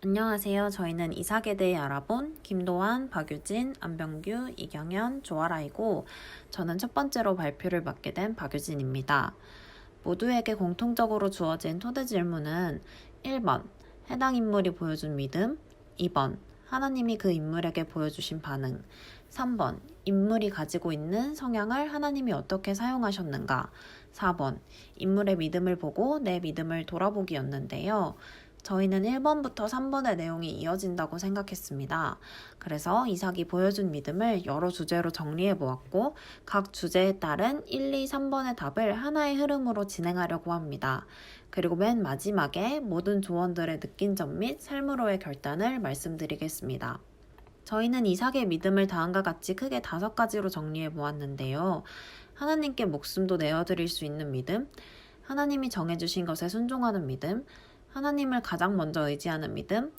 안녕하세요. 저희는 이삭에 대해 알아본 김도환, 박유진, 안병규, 이경현, 조아라이고 저는 첫 번째로 발표를 맡게 된 박유진입니다. 모두에게 공통적으로 주어진 토대 질문은 1번 해당 인물이 보여준 믿음, 2번 하나님이 그 인물에게 보여주신 반응, 3번 인물이 가지고 있는 성향을 하나님이 어떻게 사용하셨는가, 4번 인물의 믿음을 보고 내 믿음을 돌아보기였는데요. 저희는 1번부터 3번의 내용이 이어진다고 생각했습니다. 그래서 이삭이 보여준 믿음을 여러 주제로 정리해 보았고 각 주제에 따른 1, 2, 3번의 답을 하나의 흐름으로 진행하려고 합니다. 그리고 맨 마지막에 모든 조언들의 느낀 점 및 삶으로의 결단을 말씀드리겠습니다. 저희는 이삭의 믿음을 다음과 같이 크게 5가지로 정리해 보았는데요. 하나님께 목숨도 내어드릴 수 있는 믿음, 하나님이 정해주신 것에 순종하는 믿음, 하나님을 가장 먼저 의지하는 믿음,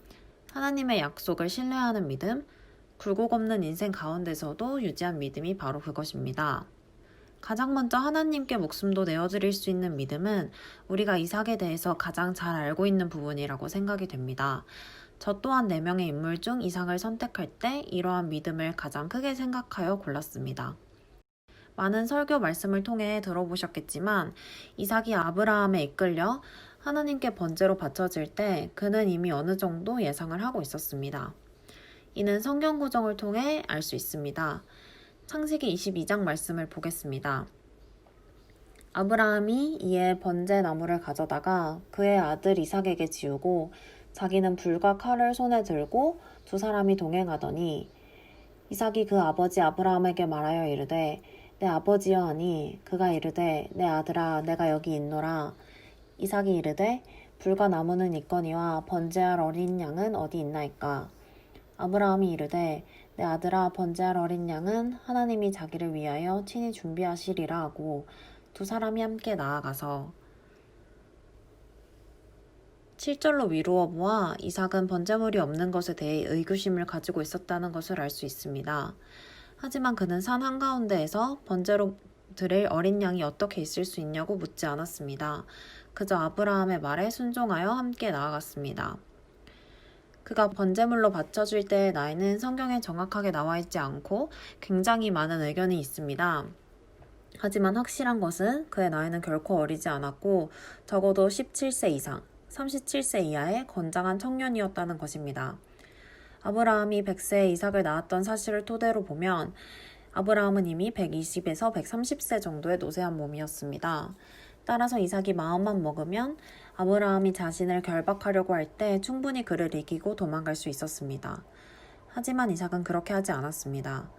하나님의 약속을 신뢰하는 믿음, 굴곡 없는 인생 가운데서도 유지한 믿음이 바로 그것입니다. 가장 먼저 하나님께 목숨도 내어드릴 수 있는 믿음은 우리가 이삭에 대해서 가장 잘 알고 있는 부분이라고 생각이 됩니다. 저 또한 4명의 인물 중 이삭을 선택할 때 이러한 믿음을 가장 크게 생각하여 골랐습니다. 많은 설교 말씀을 통해 들어보셨겠지만 이삭이 아브라함에 이끌려 하나님께 번제로 바쳐질 때 그는 이미 어느 정도 예상을 하고 있었습니다. 이는 성경 구정을 통해 알 수 있습니다. 창세기 22장 말씀을 보겠습니다. 아브라함이 이에 번제 나무를 가져다가 그의 아들 이삭에게 지우고 자기는 불과 칼을 손에 들고 두 사람이 동행하더니 이삭이 그 아버지 아브라함에게 말하여 이르되 내 아버지여 하니 그가 이르되 내 아들아 내가 여기 있노라. 이삭이 이르되 불과 나무는 있거니와 번제할 어린 양은 어디 있나이까. 아브라함이 이르되 내 아들아 번제할 어린 양은 하나님이 자기를 위하여 친히 준비하시리라 하고 두 사람이 함께 나아가서 7절로 미루어 보아 이삭은 번제물이 없는 것에 대해 의구심을 가지고 있었다는 것을 알 수 있습니다. 하지만 그는 산 한가운데에서 번제로 드릴 어린 양이 어떻게 있을 수 있냐고 묻지 않았습니다. 그저 아브라함의 말에 순종하여 함께 나아갔습니다. 그가 번제물로 바쳐줄 때의 나이는 성경에 정확하게 나와 있지 않고 굉장히 많은 의견이 있습니다. 하지만 확실한 것은 그의 나이는 결코 어리지 않았고 적어도 17세 이상, 37세 이하의 건장한 청년이었다는 것입니다. 아브라함이 100세에 이삭을 낳았던 사실을 토대로 보면 아브라함은 이미 120에서 130세 정도의 노쇠한 몸이었습니다. 따라서 이삭이 마음만 먹으면 아브라함이 자신을 결박하려고 할 때 충분히 그를 이기고 도망갈 수 있었습니다. 하지만 이삭은 그렇게 하지 않았습니다.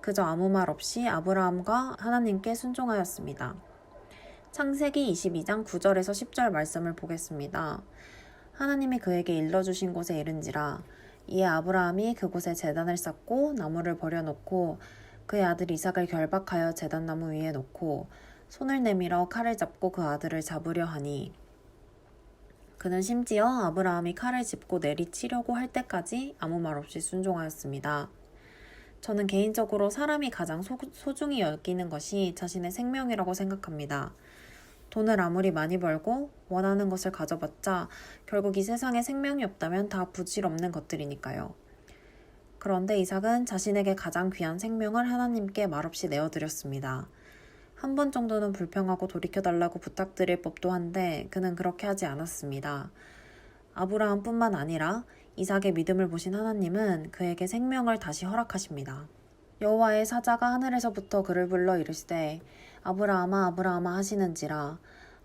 그저 아무 말 없이 아브라함과 하나님께 순종하였습니다. 창세기 22장 9절에서 10절 말씀을 보겠습니다. 하나님이 그에게 일러주신 곳에 이른지라 이에 아브라함이 그곳에 제단을 쌓고 나무를 버려놓고 그의 아들 이삭을 결박하여 제단나무 위에 놓고 손을 내밀어 칼을 잡고 그 아들을 잡으려 하니 그는 심지어 아브라함이 칼을 짚고 내리치려고 할 때까지 아무 말 없이 순종하였습니다. 저는 개인적으로 사람이 가장 소중히 여기는 것이 자신의 생명이라고 생각합니다. 돈을 아무리 많이 벌고 원하는 것을 가져봤자 결국 이 세상에 생명이 없다면 다 부질없는 것들이니까요. 그런데 이삭은 자신에게 가장 귀한 생명을 하나님께 말없이 내어드렸습니다. 한 번 정도는 불평하고 돌이켜달라고 부탁드릴 법도 한데 그는 그렇게 하지 않았습니다. 아브라함뿐만 아니라 이삭의 믿음을 보신 하나님은 그에게 생명을 다시 허락하십니다. 여호와의 사자가 하늘에서부터 그를 불러 이르시되 아브라함아 아브라함아 하시는지라.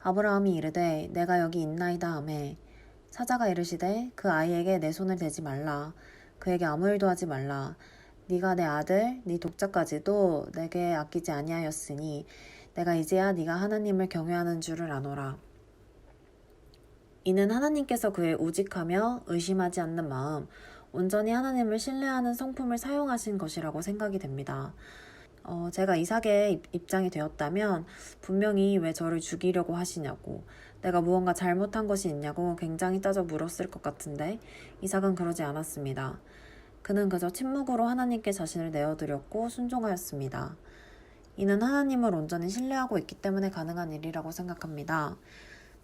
아브라함이 이르되 내가 여기 있나이다 하매 사자가 이르시되 그 아이에게 내 손을 대지 말라. 그에게 아무 일도 하지 말라. 네가 내 아들 네 독자까지도 내게 아끼지 아니하였으니 내가 이제야 네가 하나님을 경외하는 줄을 아노라. 이는 하나님께서 그의 우직하며 의심하지 않는 마음, 온전히 하나님을 신뢰하는 성품을 사용하신 것이라고 생각이 됩니다. 제가 이삭의 입장이 되었다면 분명히 왜 저를 죽이려고 하시냐고, 내가 무언가 잘못한 것이 있냐고 굉장히 따져 물었을 것 같은데 이삭은 그러지 않았습니다. 그는 그저 침묵으로 하나님께 자신을 내어드렸고 순종하였습니다. 이는 하나님을 온전히 신뢰하고 있기 때문에 가능한 일이라고 생각합니다.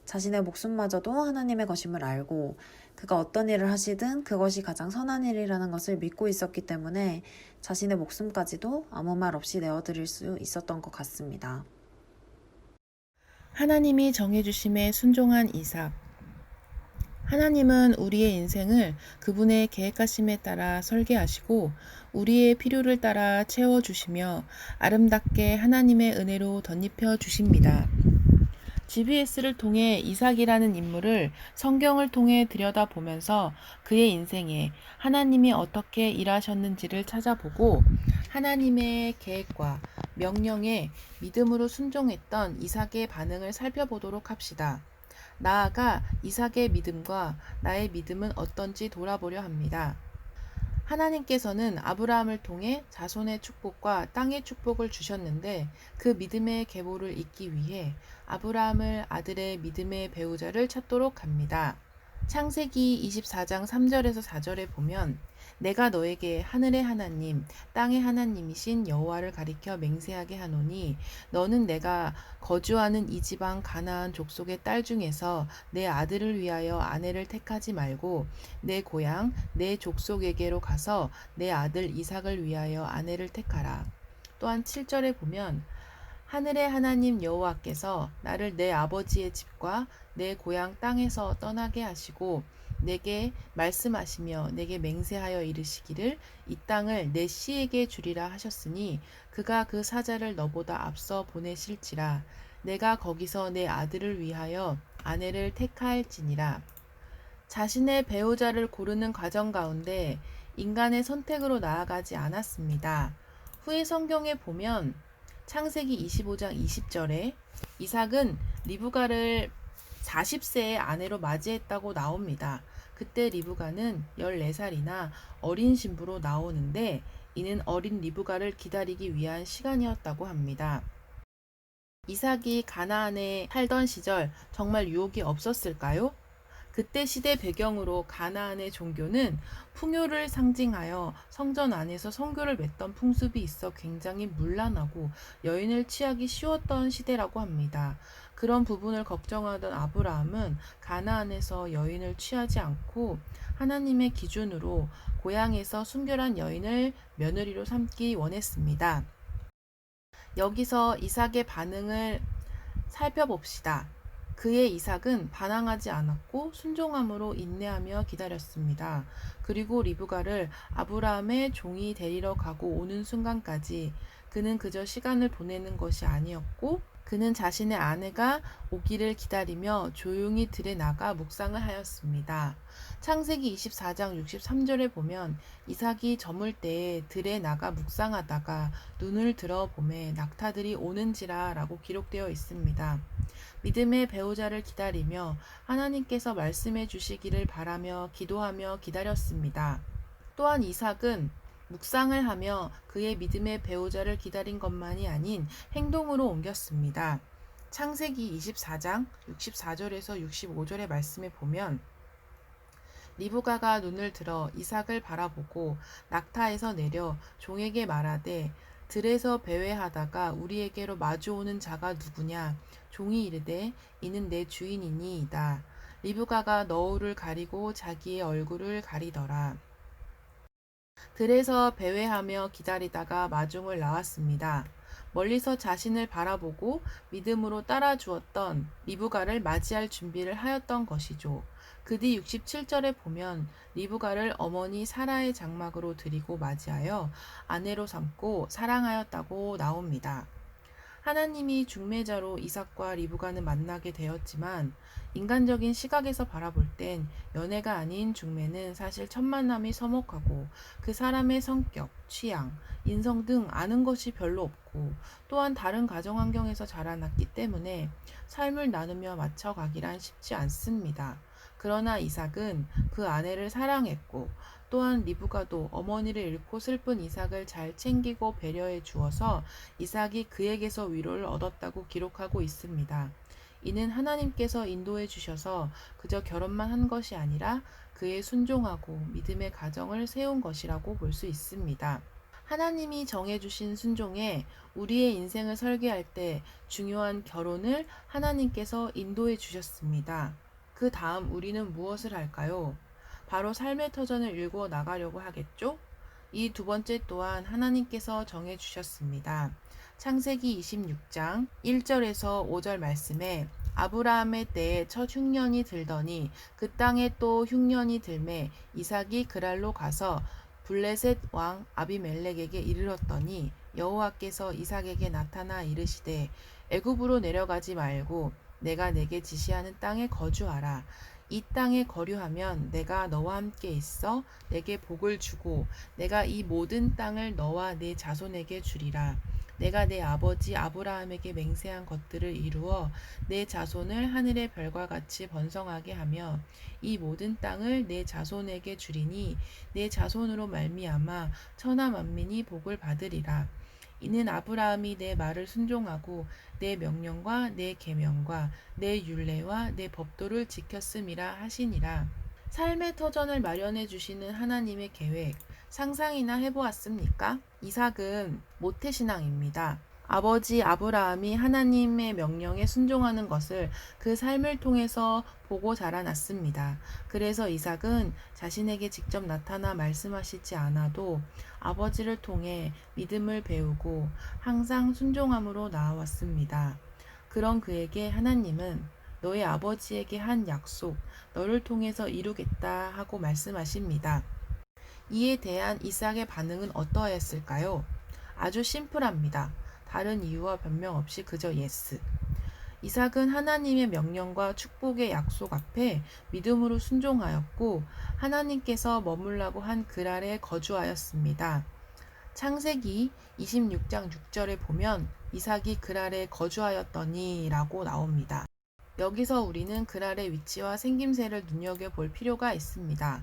자신의 목숨마저도 하나님의 것임을 알고 그가 어떤 일을 하시든 그것이 가장 선한 일이라는 것을 믿고 있었기 때문에 자신의 목숨까지도 아무 말 없이 내어드릴 수 있었던 것 같습니다. 하나님이 정해주심에 순종한 이삭. 하나님은 우리의 인생을 그분의 계획하심에 따라 설계하시고 우리의 필요를 따라 채워주시며 아름답게 하나님의 은혜로 덧입혀 주십니다. GBS를 통해 이삭이라는 인물을 성경을 통해 들여다보면서 그의 인생에 하나님이 어떻게 일하셨는지를 찾아보고 하나님의 계획과 명령에 믿음으로 순종했던 이삭의 반응을 살펴보도록 합시다. 나아가 이삭의 믿음과 나의 믿음은 어떤지 돌아보려 합니다. 하나님께서는 아브라함을 통해 자손의 축복과 땅의 축복을 주셨는데 그 믿음의 계보를 잇기 위해 아브라함을 아들의 믿음의 배우자를 찾도록 합니다. 창세기 24장 3절에서 4절에 보면 내가 너에게 하늘의 하나님, 땅의 하나님이신 여호와를 가리켜 맹세하게 하노니 너는 내가 거주하는 이 지방 가나안 족속의 딸 중에서 내 아들을 위하여 아내를 택하지 말고 내 고향, 내 족속에게로 가서 내 아들 이삭을 위하여 아내를 택하라. 또한 7절에 보면 하늘의 하나님 여호와께서 나를 내 아버지의 집과 내 고향 땅에서 떠나게 하시고 내게 말씀하시며 내게 맹세하여 이르시기를 이 땅을 내 씨에게 주리라 하셨으니 그가 그 사자를 너보다 앞서 보내실지라 내가 거기서 내 아들을 위하여 아내를 택할지니라. 자신의 배우자를 고르는 과정 가운데 인간의 선택으로 나아가지 않았습니다. 후에 성경에 보면 창세기 25장 20절에 이삭은 리브가를 40세의 아내로 맞이했다고 나옵니다. 그때 리브가는 14살이나 어린 신부로 나오는데 이는 어린 리브가를 기다리기 위한 시간이었다고 합니다. 이삭이 가나안에 살던 시절 정말 유혹이 없었을까요? 그때 시대 배경으로 가나안의 종교는 풍요를 상징하여 성전 안에서 성교를 맺던 풍습이 있어 굉장히 문란하고 여인을 취하기 쉬웠던 시대라고 합니다. 그런 부분을 걱정하던 아브라함은 가나안에서 여인을 취하지 않고 하나님의 기준으로 고향에서 순결한 여인을 며느리로 삼기 원했습니다. 여기서 이삭의 반응을 살펴봅시다. 그의 이삭은 반항하지 않았고 순종함으로 인내하며 기다렸습니다. 그리고 리브가를 아브라함의 종이 데리러 가고 오는 순간까지 그는 그저 시간을 보내는 것이 아니었고 그는 자신의 아내가 오기를 기다리며 조용히 들에 나가 묵상을 하였습니다. 창세기 24장 63절에 보면 이삭이 저물 때에 들에 나가 묵상하다가 눈을 들어 보매 낙타들이 오는지라 라고 기록되어 있습니다. 믿음의 배우자를 기다리며 하나님께서 말씀해 주시기를 바라며 기도하며 기다렸습니다. 또한 이삭은 묵상을 하며 그의 믿음의 배우자를 기다린 것만이 아닌 행동으로 옮겼습니다. 창세기 24장 64절에서 65절의 말씀에 보면 리브가가 눈을 들어 이삭을 바라보고 낙타에서 내려 종에게 말하되 들에서 배회하다가 우리에게로 마주오는 자가 누구냐? 종이 이르되 이는 내 주인이니이다. 리브가가 너울을 가리고 자기의 얼굴을 가리더라. 들에서 배회하며 기다리다가 마중을 나왔습니다. 멀리서 자신을 바라보고 믿음으로 따라주었던 리브가를 맞이할 준비를 하였던 것이죠. 그 뒤 67절에 보면 리브가를 어머니 사라의 장막으로 들이고 맞이하여 아내로 삼고 사랑하였다고 나옵니다. 하나님이 중매자로 이삭과 리브가는 만나게 되었지만 인간적인 시각에서 바라볼 땐 연애가 아닌 중매는 사실 첫 만남이 서먹하고 그 사람의 성격, 취향, 인성 등 아는 것이 별로 없고 또한 다른 가정 환경에서 자라났기 때문에 삶을 나누며 맞춰가기란 쉽지 않습니다. 그러나 이삭은 그 아내를 사랑했고 또한 리브가도 어머니를 잃고 슬픈 이삭을 잘 챙기고 배려해 주어서 이삭이 그에게서 위로를 얻었다고 기록하고 있습니다. 이는 하나님께서 인도해 주셔서 그저 결혼만 한 것이 아니라 그의 순종하고 믿음의 가정을 세운 것이라고 볼 수 있습니다. 하나님이 정해주신 순종에 우리의 인생을 설계할 때 중요한 결혼을 하나님께서 인도해 주셨습니다. 그 다음 우리는 무엇을 할까요? 바로 삶의 터전을 읽어 나가려고 하겠죠? 이 두 번째 또한 하나님께서 정해 주셨습니다. 창세기 26장 1절에서 5절 말씀에 아브라함의 때에 첫 흉년이 들더니 그 땅에 또 흉년이 들매 이삭이 그랄로 가서 블레셋 왕 아비멜렉에게 이르렀더니 여호와께서 이삭에게 나타나 이르시되 애굽으로 내려가지 말고 내가 내게 지시하는 땅에 거주하라. 이 땅에 거류하면 내가 너와 함께 있어 내게 복을 주고 내가 이 모든 땅을 너와 네 자손에게 주리라. 내가 내 아버지 아브라함에게 맹세한 것들을 이루어 내 자손을 하늘의 별과 같이 번성하게 하며 이 모든 땅을 내 자손에게 주리니 내 자손으로 말미암아 천하 만민이 복을 받으리라. 이는 아브라함이 내 말을 순종하고 내 명령과 내 계명과 내 율례와 내 법도를 지켰음이라 하시니라. 삶의 터전을 마련해 주시는 하나님의 계획, 상상이나 해보았습니까? 이삭은 모태신앙입니다. 아버지 아브라함이 하나님의 명령에 순종하는 것을 그 삶을 통해서 보고 자라났습니다. 그래서 이삭은 자신에게 직접 나타나 말씀하시지 않아도 아버지를 통해 믿음을 배우고 항상 순종함으로 나아왔습니다. 그런 그에게 하나님은 너의 아버지에게 한 약속, 너를 통해서 이루겠다 하고 말씀하십니다. 이에 대한 이삭의 반응은 어떠했을까요? 아주 심플합니다. 다른 이유와 변명 없이 그저 예스. 이삭은 하나님의 명령과 축복의 약속 앞에 믿음으로 순종하였고 하나님께서 머물라고 한 그랄에 거주하였습니다. 창세기 26장 6절에 보면 이삭이 그랄에 거주하였더니 라고 나옵니다. 여기서 우리는 그랄의 위치와 생김새를 눈여겨볼 필요가 있습니다.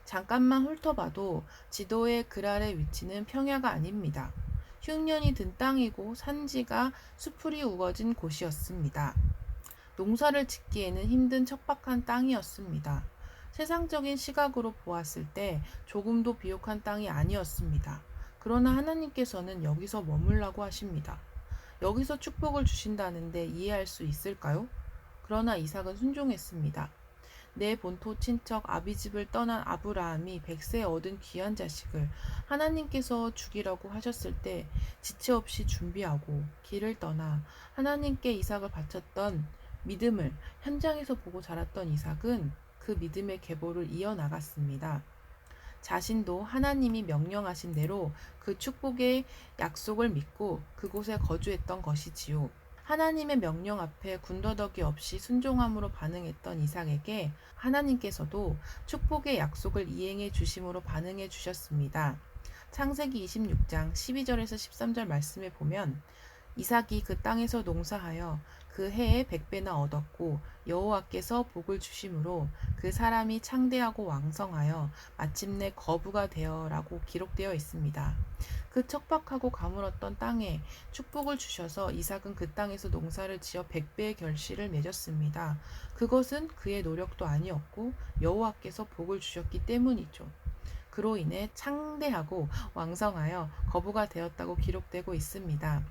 잠깐만 훑어봐도 지도의 그랄의 위치는 평야가 아닙니다. 흉년이 든 땅이고 산지가 수풀이 우거진 곳이었습니다. 농사를 짓기에는 힘든 척박한 땅이었습니다. 세상적인 시각으로 보았을 때 조금도 비옥한 땅이 아니었습니다. 그러나 하나님께서는 여기서 머물라고 하십니다. 여기서 축복을 주신다는데 이해할 수 있을까요? 그러나 이삭은 순종했습니다. 내 본토 친척 아비집을 떠난 아브라함이 100세에 얻은 귀한 자식을 하나님께서 죽이라고 하셨을 때 지체 없이 준비하고 길을 떠나 하나님께 이삭을 바쳤던 믿음을 현장에서 보고 자랐던 이삭은 그 믿음의 계보를 이어나갔습니다. 자신도 하나님이 명령하신 대로 그 축복의 약속을 믿고 그곳에 거주했던 것이지요. 하나님의 명령 앞에 군더더기 없이 순종함으로 반응했던 이삭에게 하나님께서도 축복의 약속을 이행해 주심으로 반응해 주셨습니다. 창세기 26장 12절에서 13절 말씀에 보면 이삭이 그 땅에서 농사하여 그 해에 100배나 얻었고 여호와께서 복을 주심으로 그 사람이 창대하고 왕성하여 마침내 거부가 되어라고 기록되어 있습니다. 그 척박하고 가물었던 땅에 축복을 주셔서 이삭은 그 땅에서 농사를 지어 100배의 결실을 맺었습니다. 그것은 그의 노력도 아니었고 여호와께서 복을 주셨기 때문이죠. 그로 인해 창대하고 왕성하여 거부가 되었다고 기록되고 있습니다.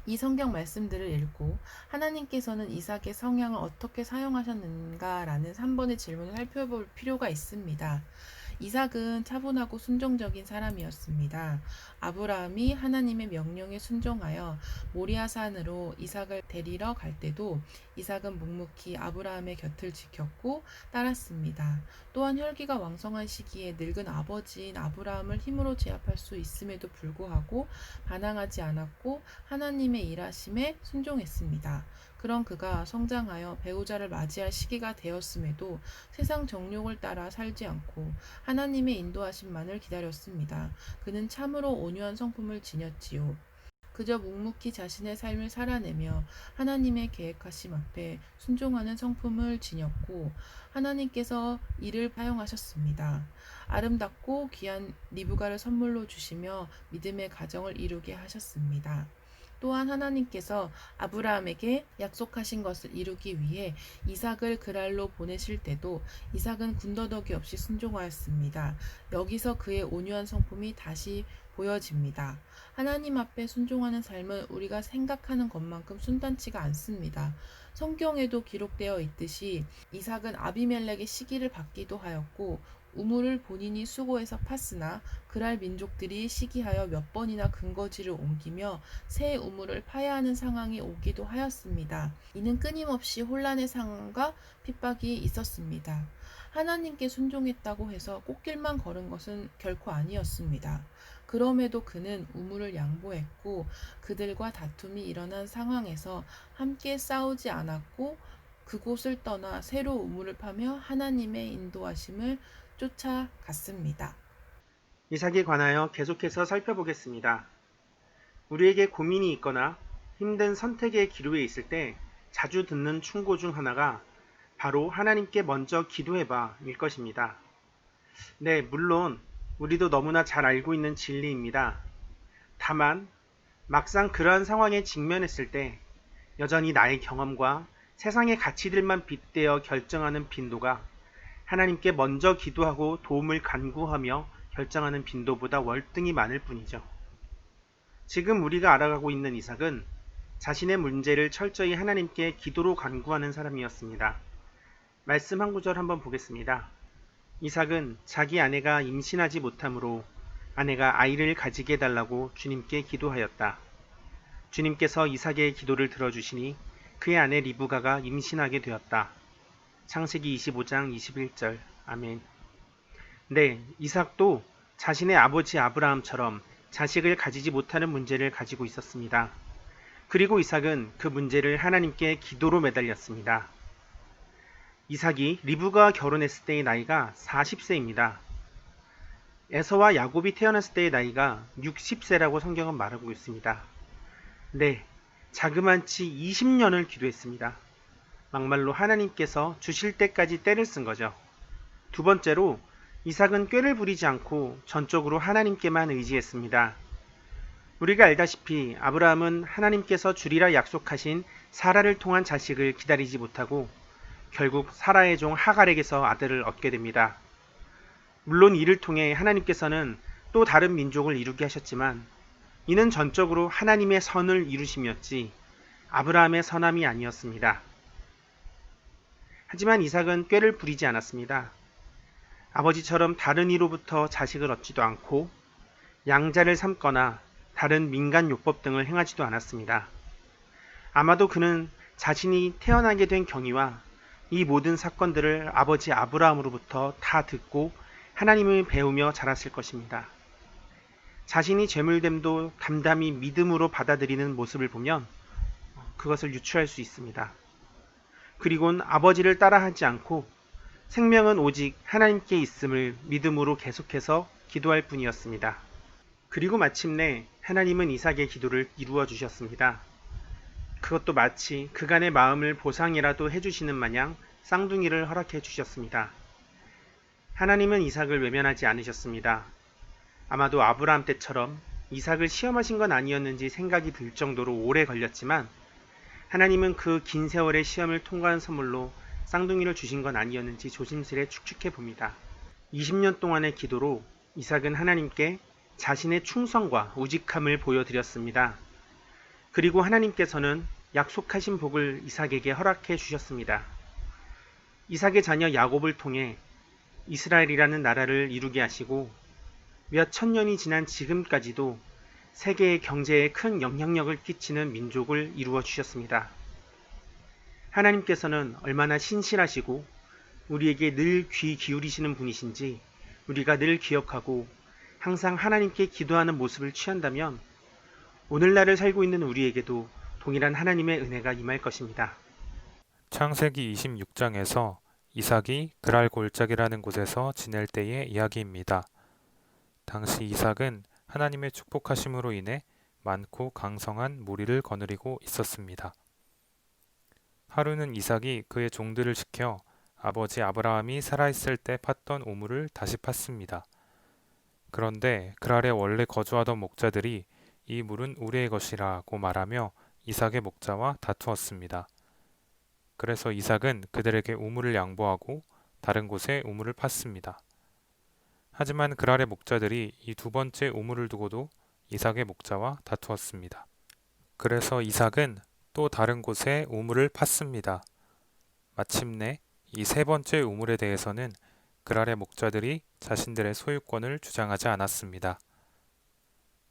이 성경 말씀들을 읽고 하나님께서는 이삭의 성향을 어떻게 사용하셨는가라는 3번의 질문을 살펴볼 필요가 있습니다. 이삭은 차분하고 순종적인 사람이었습니다. 아브라함이 하나님의 명령에 순종하여 모리아산으로 이삭을 데리러 갈 때도 이삭은 묵묵히 아브라함의 곁을 지켰고 따랐습니다. 또한 혈기가 왕성한 시기에 늙은 아버지인 아브라함을 힘으로 제압할 수 있음에도 불구하고 반항하지 않았고 하나님의 일하심에 순종했습니다. 그런 그가 성장하여 배우자를 맞이할 시기가 되었음에도 세상 정욕을 따라 살지 않고 하나님의 인도하심만을 기다렸습니다. 그는 참으로 온유한 성품을 지녔지요. 그저 묵묵히 자신의 삶을 살아내며 하나님의 계획하심 앞에 순종하는 성품을 지녔고 하나님께서 이를 사용하셨습니다. 아름답고 귀한 리브가를 선물로 주시며 믿음의 가정을 이루게 하셨습니다. 또한 하나님께서 아브라함에게 약속하신 것을 이루기 위해 이삭을 그랄로 보내실 때도 이삭은 군더더기 없이 순종하였습니다. 여기서 그의 온유한 성품이 다시 보여집니다. 하나님 앞에 순종하는 삶은 우리가 생각하는 것만큼 순탄치가 않습니다. 성경에도 기록되어 있듯이 이삭은 아비멜렉의 시기를 받기도 하였고 우물을 본인이 수고해서 팠으나 그랄 민족들이 시기하여 몇 번이나 근거지를 옮기며 새 우물을 파야 하는 상황이 오기도 하였습니다. 이는 끊임없이 혼란의 상황과 핍박이 있었습니다. 하나님께 순종했다고 해서 꽃길만 걸은 것은 결코 아니었습니다. 그럼에도 그는 우물을 양보했고 그들과 다툼이 일어난 상황에서 함께 싸우지 않았고 그곳을 떠나 새로 우물을 파며 하나님의 인도하심을 쫓아갔습니다. 이삭에 관하여 계속해서 살펴보겠습니다. 우리에게 고민이 있거나 힘든 선택의 기로에 있을 때 자주 듣는 충고 중 하나가 바로 하나님께 먼저 기도해봐일 것입니다. 네, 물론 우리도 너무나 잘 알고 있는 진리입니다. 다만 막상 그러한 상황에 직면했을 때 여전히 나의 경험과 세상의 가치들만 빗대어 결정하는 빈도가 하나님께 먼저 기도하고 도움을 간구하며 결정하는 빈도보다 월등히 많을 뿐이죠. 지금 우리가 알아가고 있는 이삭은 자신의 문제를 철저히 하나님께 기도로 간구하는 사람이었습니다. 말씀 한 구절 한번 보겠습니다. 이삭은 자기 아내가 임신하지 못하므로 아내가 아이를 가지게 해달라고 주님께 기도하였다. 주님께서 이삭의 기도를 들어주시니 그의 아내 리브가가 임신하게 되었다. 창세기 25장 21절. 아멘. 네, 이삭도 자신의 아버지 아브라함처럼 자식을 가지지 못하는 문제를 가지고 있었습니다. 그리고 이삭은 그 문제를 하나님께 기도로 매달렸습니다. 이삭이 리브가와 결혼했을 때의 나이가 40세입니다. 에서와 야곱이 태어났을 때의 나이가 60세라고 성경은 말하고 있습니다. 네, 자그만치 20년을 기도했습니다. 막말로 하나님께서 주실 때까지 때를 쓴 거죠. 두 번째로 이삭은 꾀를 부리지 않고 전적으로 하나님께만 의지했습니다. 우리가 알다시피 아브라함은 하나님께서 주리라 약속하신 사라를 통한 자식을 기다리지 못하고 결국 사라의 종 하갈에게서 아들을 얻게 됩니다. 물론 이를 통해 하나님께서는 또 다른 민족을 이루게 하셨지만 이는 전적으로 하나님의 선을 이루심이었지 아브라함의 선함이 아니었습니다. 하지만 이삭은 꾀를 부리지 않았습니다. 아버지처럼 다른 이로부터 자식을 얻지도 않고 양자를 삼거나 다른 민간 요법 등을 행하지도 않았습니다. 아마도 그는 자신이 태어나게 된 경위와 이 모든 사건들을 아버지 아브라함으로부터 다 듣고 하나님을 배우며 자랐을 것입니다. 자신이 죄물됨도 담담히 믿음으로 받아들이는 모습을 보면 그것을 유추할 수 있습니다. 그리고는 아버지를 따라하지 않고 생명은 오직 하나님께 있음을 믿음으로 계속해서 기도할 뿐이었습니다. 그리고 마침내 하나님은 이삭의 기도를 이루어 주셨습니다. 그것도 마치 그간의 마음을 보상이라도 해주시는 마냥 쌍둥이를 허락해 주셨습니다. 하나님은 이삭을 외면하지 않으셨습니다. 아마도 아브라함 때처럼 이삭을 시험하신 건 아니었는지 생각이 들 정도로 오래 걸렸지만 하나님은 그 긴 세월의 시험을 통과한 선물로 쌍둥이를 주신 건 아니었는지 조심스레 축축해 봅니다. 20년 동안의 기도로 이삭은 하나님께 자신의 충성과 우직함을 보여드렸습니다. 그리고 하나님께서는 약속하신 복을 이삭에게 허락해 주셨습니다. 이삭의 자녀 야곱을 통해 이스라엘이라는 나라를 이루게 하시고 몇 천 년이 지난 지금까지도 세계의 경제에 큰 영향력을 끼치는 민족을 이루어 주셨습니다. 하나님께서는 얼마나 신실하시고 우리에게 늘 귀 기울이시는 분이신지 우리가 늘 기억하고 항상 하나님께 기도하는 모습을 취한다면 오늘날을 살고 있는 우리에게도 동일한 하나님의 은혜가 임할 것입니다. 창세기 26장에서 이삭이 그랄 골짜기라는 곳에서 지낼 때의 이야기입니다. 당시 이삭은 하나님의 축복하심으로 인해 많고 강성한 무리를 거느리고 있었습니다. 하루는 이삭이 그의 종들을 시켜 아버지 아브라함이 살아있을 때 팠던 우물을 다시 팠습니다. 그런데 그랄에 원래 거주하던 목자들이 이 물은 우리의 것이라고 말하며 이삭의 목자와 다투었습니다. 그래서 이삭은 그들에게 우물을 양보하고 다른 곳에 우물을 팠습니다. 하지만 그랄의 목자들이 이 두 번째 우물을 두고도 이삭의 목자와 다투었습니다. 그래서 이삭은 또 다른 곳에 우물을 팠습니다. 마침내 이 세 번째 우물에 대해서는 그랄의 목자들이 자신들의 소유권을 주장하지 않았습니다.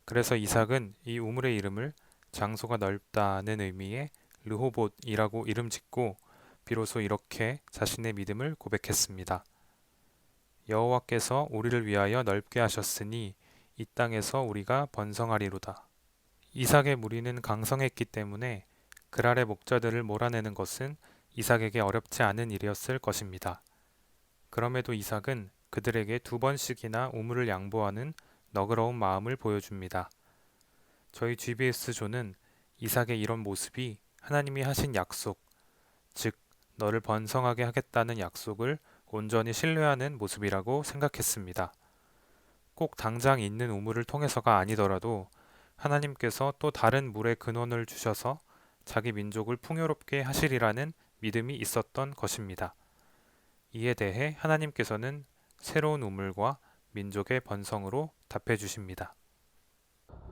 그래서 이삭은 이 우물의 이름을 장소가 넓다는 의미의 르호봇이라고 이름 짓고 비로소 이렇게 자신의 믿음을 고백했습니다. 여호와께서 우리를 위하여 넓게 하셨으니 이 땅에서 우리가 번성하리로다. 이삭의 무리는 강성했기 때문에 그랄의 목자들을 몰아내는 것은 이삭에게 어렵지 않은 일이었을 것입니다. 그럼에도 이삭은 그들에게 두 번씩이나 우물을 양보하는 너그러운 마음을 보여줍니다. 저희 GBS조는 이삭의 이런 모습이 하나님이 하신 약속, 즉 너를 번성하게 하겠다는 약속을 온전히 신뢰하는 모습이라고 생각했습니다. 꼭 당장 있는 우물을 통해서가 아니더라도 하나님께서 또 다른 물의 근원을 주셔서 자기 민족을 풍요롭게 하시리라는 믿음이 있었던 것입니다. 이에 대해 하나님께서는 새로운 우물과 민족의 번성으로 답해 주십니다.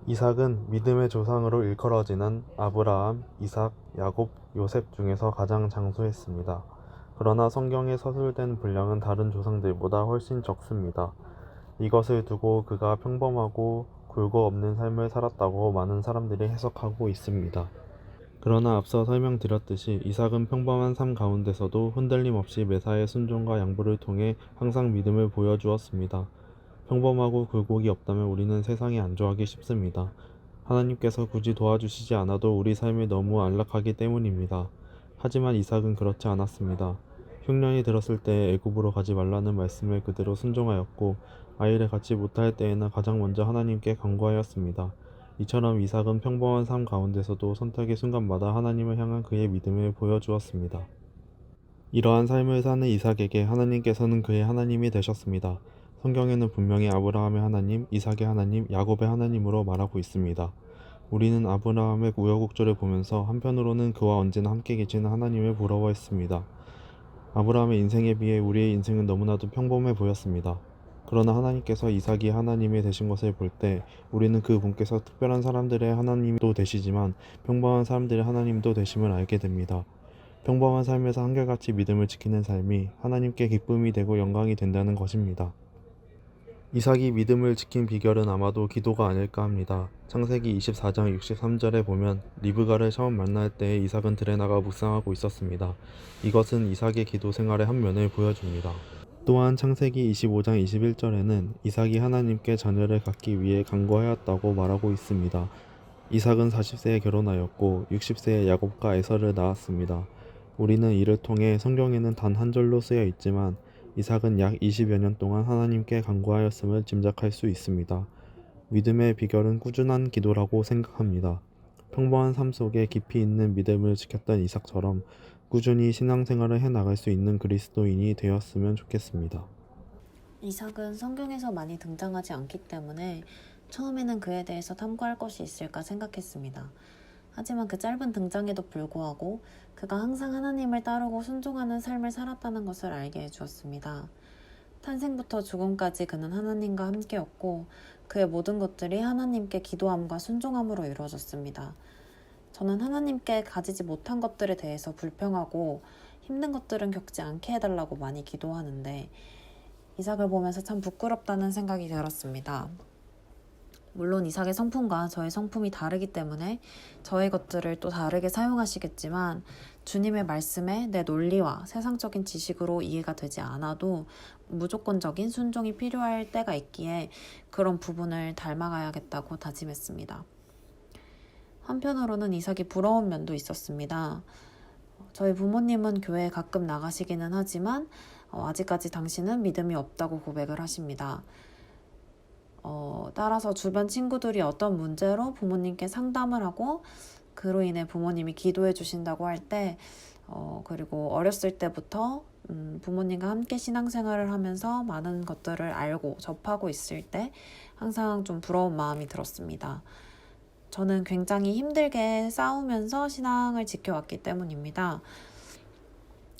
이삭은 믿음의 조상으로 일컬어지는 아브라함, 이삭, 야곱, 요셉 중에서 가장 장수했습니다. 그러나 성경에 서술된 분량은 다른 조상들보다 훨씬 적습니다. 이것을 두고 그가 평범하고 굴고 없는 삶을 살았다고 많은 사람들이 해석하고 있습니다. 그러나 앞서 설명드렸듯이 이삭은 평범한 삶 가운데서도 흔들림 없이 매사에 순종과 양보를 통해 항상 믿음을 보여주었습니다. 평범하고 굴곡이 없다면 우리는 세상에 안주하기 쉽습니다. 하나님께서 굳이 도와주시지 않아도 우리 삶이 너무 안락하기 때문입니다. 하지만 이삭은 그렇지 않았습니다. 흉년이 들었을 때 애굽으로 가지 말라는 말씀을 그대로 순종하였고 아이를 갖지 못할 때에는 가장 먼저 하나님께 간구하였습니다. 이처럼 이삭은 평범한 삶 가운데서도 선택의 순간마다 하나님을 향한 그의 믿음을 보여주었습니다. 이러한 삶을 사는 이삭에게 하나님께서는 그의 하나님이 되셨습니다. 성경에는 분명히 아브라함의 하나님, 이삭의 하나님, 야곱의 하나님으로 말하고 있습니다. 우리는 아브라함의 우여곡절을 보면서 한편으로는 그와 언제나 함께 계시는 하나님을 부러워했습니다. 아브라함의 인생에 비해 우리의 인생은 너무나도 평범해 보였습니다. 그러나 하나님께서 이삭이 하나님이 되신 것을 볼 때 우리는 그 분께서 특별한 사람들의 하나님도 되시지만 평범한 사람들의 하나님도 되심을 알게 됩니다. 평범한 삶에서 한결같이 믿음을 지키는 삶이 하나님께 기쁨이 되고 영광이 된다는 것입니다. 이삭이 믿음을 지킨 비결은 아마도 기도가 아닐까 합니다. 창세기 24장 63절에 보면 리브가를 처음 만날 때 이삭은 들에 나가 묵상하고 있었습니다. 이것은 이삭의 기도 생활의 한 면을 보여줍니다. 또한 창세기 25장 21절에는 이삭이 하나님께 자녀를 갖기 위해 간구하였다고 말하고 있습니다. 이삭은 40세에 결혼하였고 60세에 야곱과 에서를 낳았습니다. 우리는 이를 통해 성경에는 단 한 절로 쓰여 있지만 이삭은 약 20여 년 동안 하나님께 간구하였음을 짐작할 수 있습니다. 믿음의 비결은 꾸준한 기도라고 생각합니다. 평범한 삶 속에 깊이 있는 믿음을 지켰던 이삭처럼 꾸준히 신앙생활을 해나갈 수 있는 그리스도인이 되었으면 좋겠습니다. 이삭은 성경에서 많이 등장하지 않기 때문에 처음에는 그에 대해서 탐구할 것이 있을까 생각했습니다. 하지만 그 짧은 등장에도 불구하고 그가 항상 하나님을 따르고 순종하는 삶을 살았다는 것을 알게 해주었습니다. 탄생부터 죽음까지 그는 하나님과 함께였고 그의 모든 것들이 하나님께 기도함과 순종함으로 이루어졌습니다. 저는 하나님께 가지지 못한 것들에 대해서 불평하고 힘든 것들은 겪지 않게 해달라고 많이 기도하는데 이삭을 보면서 참 부끄럽다는 생각이 들었습니다. 물론 이삭의 성품과 저의 성품이 다르기 때문에 저의 것들을 또 다르게 사용하시겠지만 주님의 말씀에 내 논리와 세상적인 지식으로 이해가 되지 않아도 무조건적인 순종이 필요할 때가 있기에 그런 부분을 닮아가야겠다고 다짐했습니다. 한편으로는 이삭이 부러운 면도 있었습니다. 저희 부모님은 교회에 가끔 나가시기는 하지만 아직까지 당신은 믿음이 없다고 고백을 하십니다. 따라서 주변 친구들이 어떤 문제로 부모님께 상담을 하고 그로 인해 부모님이 기도해 주신다고 할 때 그리고 어렸을 때부터 부모님과 함께 신앙생활을 하면서 많은 것들을 알고 접하고 있을 때 항상 좀 부러운 마음이 들었습니다. 저는 굉장히 힘들게 싸우면서 신앙을 지켜왔기 때문입니다.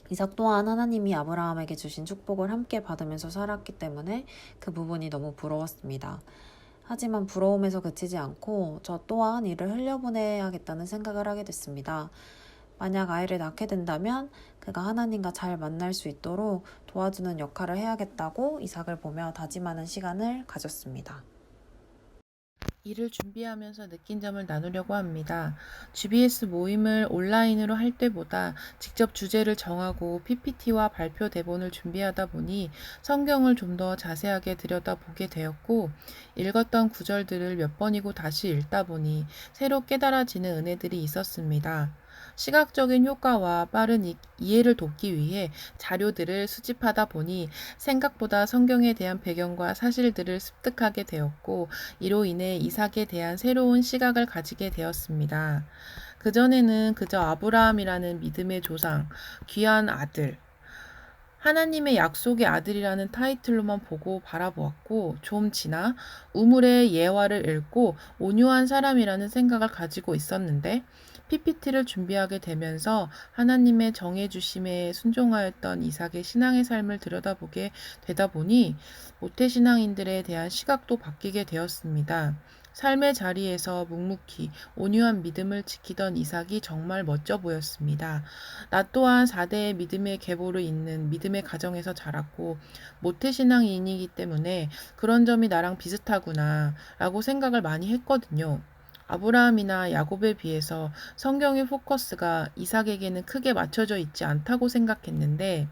이삭 또한 하나님이 아브라함에게 주신 축복을 함께 받으면서 살았기 때문에 그 부분이 너무 부러웠습니다. 하지만 부러움에서 그치지 않고 저 또한 이를 흘려보내야겠다는 생각을 하게 됐습니다. 만약 아이를 낳게 된다면 그가 하나님과 잘 만날 수 있도록 도와주는 역할을 해야겠다고 이삭을 보며 다짐하는 시간을 가졌습니다. 이를 준비하면서 느낀 점을 나누려고 합니다. GBS 모임을 온라인으로 할 때보다 직접 주제를 정하고 PPT와 발표 대본을 준비하다 보니 성경을 좀 더 자세하게 들여다보게 되었고, 읽었던 구절들을 몇 번이고 다시 읽다 보니 새로 깨달아지는 은혜들이 있었습니다. 시각적인 효과와 빠른 이해를 돕기 위해 자료들을 수집하다 보니 생각보다 성경에 대한 배경과 사실들을 습득하게 되었고, 이로 인해 이삭에 대한 새로운 시각을 가지게 되었습니다. 그전에는 그저 아브라함이라는 믿음의 조상, 귀한 아들, 하나님의 약속의 아들이라는 타이틀로만 보고 바라보았고, 좀 지나 우물의 예화를 읽고 온유한 사람이라는 생각을 가지고 있었는데, PPT를 준비하게 되면서 하나님의 정해주심에 순종하였던 이삭의 신앙의 삶을 들여다보게 되다 보니 모태신앙인들에 대한 시각도 바뀌게 되었습니다. 삶의 자리에서 묵묵히 온유한 믿음을 지키던 이삭이 정말 멋져 보였습니다. 나 또한 4대의 믿음의 계보를 잇는 믿음의 가정에서 자랐고 모태신앙인이기 때문에 그런 점이 나랑 비슷하구나 라고 생각을 많이 했거든요. 아브라함이나 야곱에 비해서 성경의 포커스가 이삭에게는 크게 맞춰져 있지 않다고 생각했는데,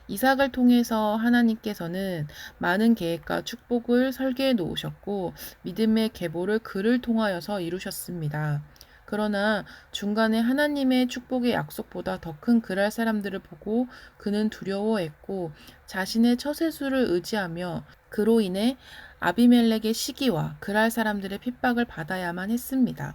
이삭을 통해서 하나님께서는 많은 계획과 축복을 설계해 놓으셨고 믿음의 계보를 그를 통하여서 이루셨습니다. 그러나 중간에 하나님의 축복의 약속보다 더 큰 그랄 사람들을 보고 그는 두려워했고 자신의 처세술을 의지하며 그로 인해 아비멜렉의 시기와 그랄 사람들의 핍박을 받아야만 했습니다.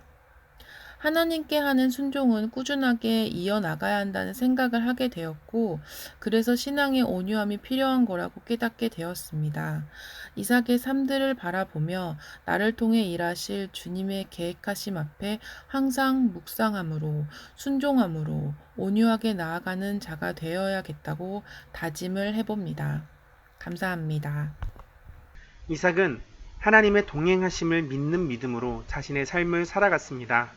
하나님께 하는 순종은 꾸준하게 이어나가야 한다는 생각을 하게 되었고, 그래서 신앙의 온유함이 필요한 거라고 깨닫게 되었습니다. 이삭의 삶들을 바라보며 나를 통해 일하실 주님의 계획하심 앞에 항상 묵상함으로, 순종함으로 온유하게 나아가는 자가 되어야겠다고 다짐을 해봅니다. 감사합니다. 이삭은 하나님의 동행하심을 믿는 믿음으로 자신의 삶을 살아갔습니다.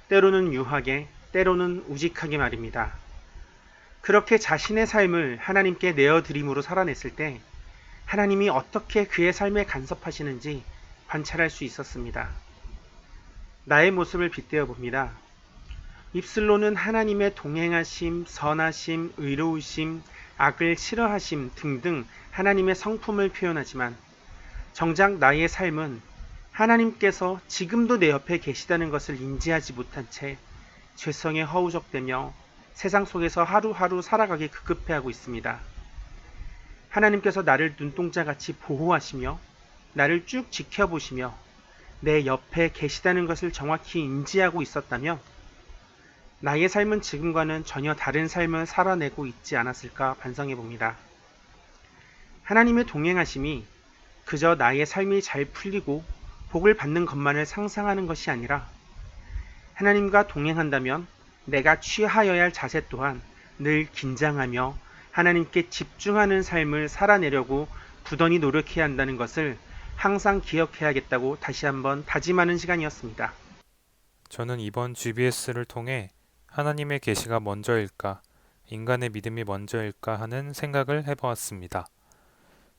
때로는 유하게, 때로는 우직하게 말입니다. 그렇게 자신의 삶을 하나님께 내어드림으로 살아냈을 때 하나님이 어떻게 그의 삶에 간섭하시는지 관찰할 수 있었습니다. 나의 모습을 빗대어 봅니다. 입술로는 하나님의 동행하심, 선하심, 의로우심, 악을 싫어하심 등등 하나님의 성품을 표현하지만 정작 나의 삶은 하나님께서 지금도 내 옆에 계시다는 것을 인지하지 못한 채 죄성에 허우적대며 세상 속에서 하루하루 살아가기 급급해하고 있습니다. 하나님께서 나를 눈동자같이 보호하시며 나를 쭉 지켜보시며 내 옆에 계시다는 것을 정확히 인지하고 있었다면 나의 삶은 지금과는 전혀 다른 삶을 살아내고 있지 않았을까 반성해 봅니다. 하나님의 동행하심이 그저 나의 삶이 잘 풀리고 복을 받는 것만을 상상하는 것이 아니라 하나님과 동행한다면 내가 취하여야 할 자세 또한 늘 긴장하며 하나님께 집중하는 삶을 살아내려고 부단히 노력해야 한다는 것을 항상 기억해야겠다고 다시 한번 다짐하는 시간이었습니다. 저는 이번 GBS를 통해 하나님의 계시가 먼저일까, 인간의 믿음이 먼저일까 하는 생각을 해보았습니다.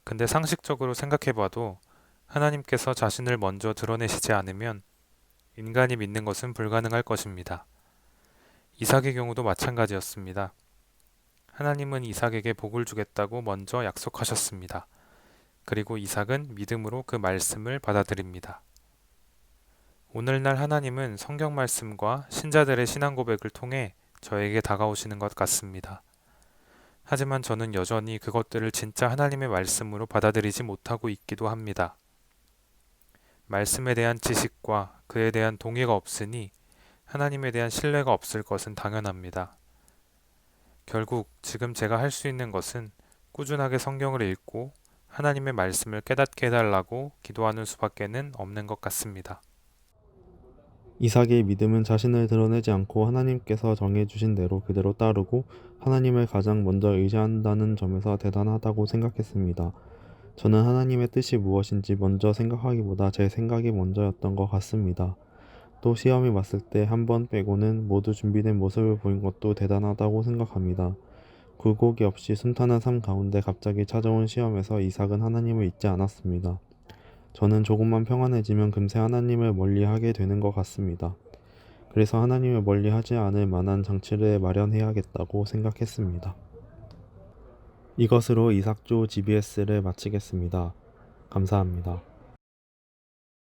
근데 상식적으로 생각해봐도 하나님께서 자신을 먼저 드러내시지 않으면 인간이 믿는 것은 불가능할 것입니다. 이삭의 경우도 마찬가지였습니다. 하나님은 이삭에게 복을 주겠다고 먼저 약속하셨습니다. 그리고 이삭은 믿음으로 그 말씀을 받아들입니다. 오늘날 하나님은 성경 말씀과 신자들의 신앙 고백을 통해 저에게 다가오시는 것 같습니다. 하지만 저는 여전히 그것들을 진짜 하나님의 말씀으로 받아들이지 못하고 있기도 합니다. 말씀에 대한 지식과 그에 대한 동의가 없으니 하나님에 대한 신뢰가 없을 것은 당연합니다. 결국 지금 제가 할 수 있는 것은 꾸준하게 성경을 읽고 하나님의 말씀을 깨닫게 해달라고 기도하는 수밖에는 없는 것 같습니다. 이삭의 믿음은 자신을 드러내지 않고 하나님께서 정해주신 대로 그대로 따르고 하나님을 가장 먼저 의지한다는 점에서 대단하다고 생각했습니다. 저는 하나님의 뜻이 무엇인지 먼저 생각하기보다 제 생각이 먼저였던 것 같습니다. 또 시험이 왔을 때 한 번 빼고는 모두 준비된 모습을 보인 것도 대단하다고 생각합니다. 굴곡이 없이 순탄한 삶 가운데 갑자기 찾아온 시험에서 이삭은 하나님을 잊지 않았습니다. 저는 조금만 평안해지면 금세 하나님을 멀리하게 되는 것 같습니다. 그래서 하나님을 멀리하지 않을 만한 장치를 마련해야겠다고 생각했습니다. 이것으로 이삭조 GBS를 마치겠습니다. 감사합니다.